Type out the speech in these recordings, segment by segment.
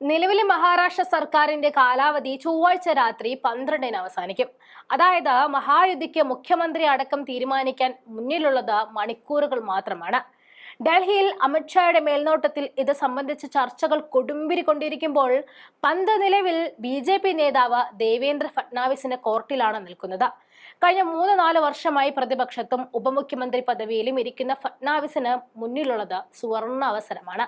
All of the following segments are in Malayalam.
നിലവിലെ മഹാരാഷ്ട്ര സർക്കാരിന്റെ കാലാവധി ചൊവ്വാഴ്ച രാത്രി 12-ന് അവസാനിക്കും. അതായത് മഹായുതിക്ക് മുഖ്യമന്ത്രി അടക്കം തീരുമാനിക്കാൻ മുന്നിലുള്ളത് മണിക്കൂറുകൾ മാത്രമാണ്. ഡൽഹിയിൽ അമിത്ഷായുടെ മേൽനോട്ടത്തിൽ ഇത് സംബന്ധിച്ച ചർച്ചകൾ കൊടുമ്പിരി കൊണ്ടിരിക്കുമ്പോൾ പന്ത് നിലവിൽ ബി.ജെ.പി. നേതാവ് ദേവേന്ദ്ര ഫട്നാവിസിന്റെ കോർട്ടിലാണ് നിൽക്കുന്നത്. കഴിഞ്ഞ 3-4 വർഷമായി പ്രതിപക്ഷത്തും ഉപമുഖ്യമന്ത്രി പദവിയിലും ഇരിക്കുന്ന ഫട്നാവിസിന് മുന്നിലുള്ളത് സുവർണ അവസരമാണ്.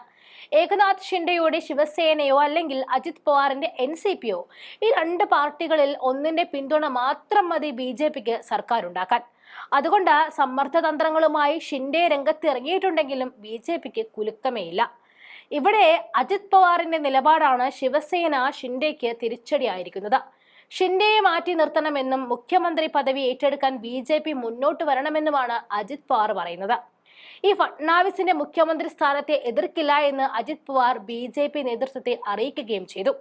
ഏകനാഥ് ഷിൻഡെയുടെ ശിവസേനയോ അല്ലെങ്കിൽ അജിത് പവാറിന്റെ എൻ.സി.പിയോ ഈ രണ്ട് പാർട്ടികളിൽ ഒന്നിന്റെ പിന്തുണ മാത്രം മതി ബി.ജെ.പിക്ക് സർക്കാർ ഉണ്ടാക്കാൻ. അതുകൊണ്ട് സമ്മർദ്ദതന്ത്രങ്ങളുമായി ഷിൻഡെ രംഗത്തിറങ്ങിയിട്ടുണ്ടെങ്കിലും ബി.ജെ.പിക്ക് കുലുക്കമേയില്ല. ഇവിടെ അജിത് പവാറിന്റെ നിലപാടാണ് ശിവസേന ഷിൻഡെക്ക് തിരിച്ചടിയായിരിക്കുന്നത്. ഷിൻഡെയെ മാറ്റി നിർത്തണമെന്നും മുഖ്യമന്ത്രി പദവി ഏറ്റെടുക്കാൻ ബി.ജെ.പി. മുന്നോട്ട് വരണമെന്നുമാണ് അജിത് പവാർ പറയുന്നത്. ഈ ഫട്നാവിസിന്റെ മുഖ്യമന്ത്രി സ്ഥാനത്തെ എതിർക്കില്ല എന്ന് അജിത് പവാർ ബി.ജെ.പി. നേതൃത്വത്തെ അറിയിക്കുകയും ചെയ്തു.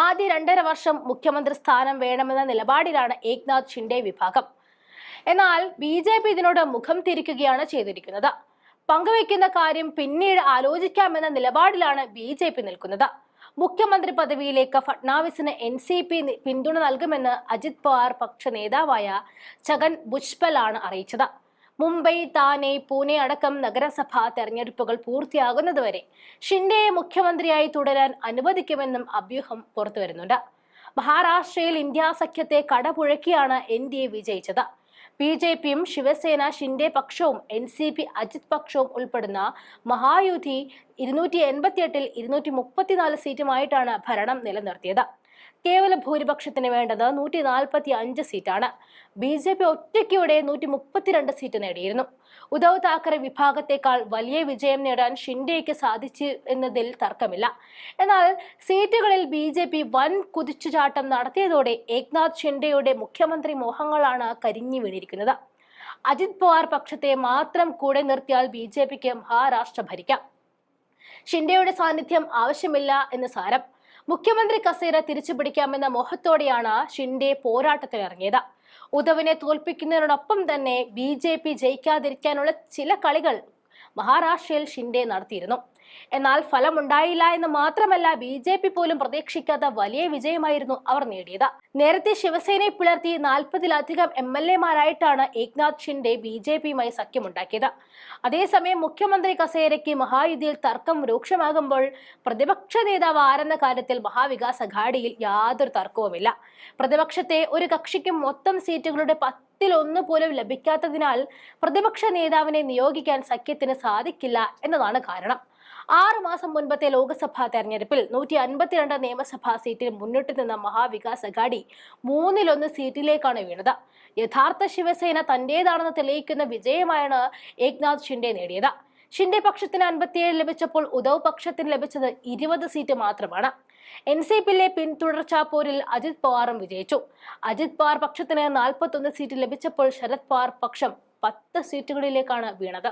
ആദ്യ 2.5 വർഷം മുഖ്യമന്ത്രി സ്ഥാനം വേണമെന്ന നിലപാടിലാണ് ഏക്നാഥ് ഷിൻഡെ വിഭാഗം. എന്നാൽ ബി.ജെ.പി. ഇതിനോട് മുഖം തിരിക്കുകയാണ് ചെയ്തിരിക്കുന്നത്. പങ്കുവയ്ക്കുന്ന കാര്യം പിന്നീട് ആലോചിക്കാമെന്ന നിലപാടിലാണ് ബി.ജെ.പി. നിൽക്കുന്നത്. മുഖ്യമന്ത്രി പദവിയിലേക്ക് ഫട്നാവിസിന് എൻ.സി.പി. പിന്തുണ നൽകുമെന്ന് അജിത് പവാർ പക്ഷ നേതാവായ ഛഗൻ ഭുജ്ബൽ ആണ് അറിയിച്ചത്. മുംബൈ, താനെ, പൂനെ അടക്കം നഗരസഭാ തെരഞ്ഞെടുപ്പുകൾ പൂർത്തിയാകുന്നതുവരെ ഷിൻഡെയെ മുഖ്യമന്ത്രിയായി തുടരാൻ അനുവദിക്കുമെന്നും അഭ്യൂഹം പുറത്തുവരുന്നുണ്ട്. മഹാരാഷ്ട്രയിൽ ഇന്ത്യ സഖ്യത്തെ കടപുഴക്കിയാണ് എൻ.ഡി.എ വിജയിച്ചത്. ബി.ജെ.പിയും ശിവസേന ഷിൻഡെ പക്ഷവും എൻ.സി.പി. അജിത് പക്ഷവും ഉൾപ്പെടുന്ന മഹായുതി 288-ൽ 234 സീറ്റുമായിട്ടാണ് ഭരണം നിലനിർത്തിയത്. കേവല ഭൂരിപക്ഷത്തിന് വേണ്ടത് 145 സീറ്റാണ്. ബി.ജെ.പി. ഒറ്റയ്ക്കോടെ 132 സീറ്റ് നേടിയിരുന്നു. ഉദ്ധവ് താക്കറെ വിഭാഗത്തെക്കാൾ വലിയ വിജയം നേടാൻ ഷിൻഡെയ്ക്ക് സാധിച്ചു എന്നതിൽ തർക്കമില്ല. എന്നാൽ സീറ്റുകളിൽ ബി.ജെ.പി. വൻ കുതിച്ചുചാട്ടം നടത്തിയതോടെ ഏക്നാഥ് ഷിൻഡെയുടെ മുഖ്യമന്ത്രി മോഹങ്ങളാണ് കരിഞ്ഞു വീണിരിക്കുന്നത്. അജിത് പവാർ പക്ഷത്തെ മാത്രം കൂടെ നിർത്തിയാൽ ബി.ജെ.പിക്ക് മഹാരാഷ്ട്ര ഭരിക്കാം. ഷിൻഡെയുടെ സാന്നിധ്യം ആവശ്യമില്ല എന്ന് സാരം. മുഖ്യമന്ത്രി കസേര തിരിച്ചുപിടിക്കാമെന്ന മോഹത്തോടെയാണ് ഷിൻഡെ പോരാട്ടത്തിനിറങ്ങിയത്. ഉദ്ധവിനെ തോൽപ്പിക്കുന്നതിനോടൊപ്പം തന്നെ ബി.ജെ.പി. ജയിക്കാതിരിക്കാനുള്ള ചില കളികൾ മഹാരാഷ്ട്രയിൽ ഷിൻഡെ നടത്തിയിരുന്നു. എന്നാൽ ഫലമുണ്ടായില്ല എന്ന് മാത്രമല്ല, ബി.ജെ.പി. പോലും പ്രതീക്ഷിക്കാത്ത വലിയ വിജയമായിരുന്നു അവർ നേടിയത്. നേരത്തെ ശിവസേനയെ പിളർത്തി 40-ലധികം എം.എൽ.എമാരായിട്ടാണ് ഏക്നാഥ് ഷിൻഡെ ബി.ജെ.പിയുമായി സഖ്യമുണ്ടാക്കിയത്. അതേസമയം മുഖ്യമന്ത്രി കസേരയ്ക്ക് മഹായുതിയിൽ തർക്കം രൂക്ഷമാകുമ്പോൾ പ്രതിപക്ഷ നേതാവ് ആരെന്ന കാര്യത്തിൽ മഹാവികാസ് അഘാഡിയിൽ യാതൊരു തർക്കവുമില്ല. പ്രതിപക്ഷത്തെ ഒരു കക്ഷിക്കും മൊത്തം സീറ്റുകളുടെ 10-1 പോലും ലഭിക്കാത്തതിനാൽ പ്രതിപക്ഷ നേതാവിനെ നിയോഗിക്കാൻ സഖ്യത്തിന് സാധിക്കില്ല എന്നതാണ് കാരണം. 6 മാസം മുൻപത്തെ ലോക്സഭാ തെരഞ്ഞെടുപ്പിൽ 152 നിയമസഭാ സീറ്റിൽ മുന്നിട്ട് നിന്ന മഹാവികാസ് അഘാഡി 3-1 സീറ്റിലേക്കാണ് വീണത്. യഥാർത്ഥ ശിവസേന തന്റേതാണെന്ന് തെളിയിക്കുന്ന വിജയമാണ് ഏക്നാഥ് ഷിൻഡെ നേടിയത്. ഷിൻഡെ പക്ഷത്തിന് 57 ലഭിച്ചപ്പോൾ ഉദ്ധവ് പക്ഷത്തിന് ലഭിച്ചത് 20 സീറ്റ് മാത്രമാണ്. എൻ.സി.പിയിലെ പിന്തുടർച്ചാ പോരിൽ അജിത് പവാറും വിജയിച്ചു. അജിത് പവാർ പക്ഷത്തിന് 41 സീറ്റ് ലഭിച്ചപ്പോൾ ശരത് പവാർ പക്ഷം 10 സീറ്റുകളിലേക്കാണ് വീണത്.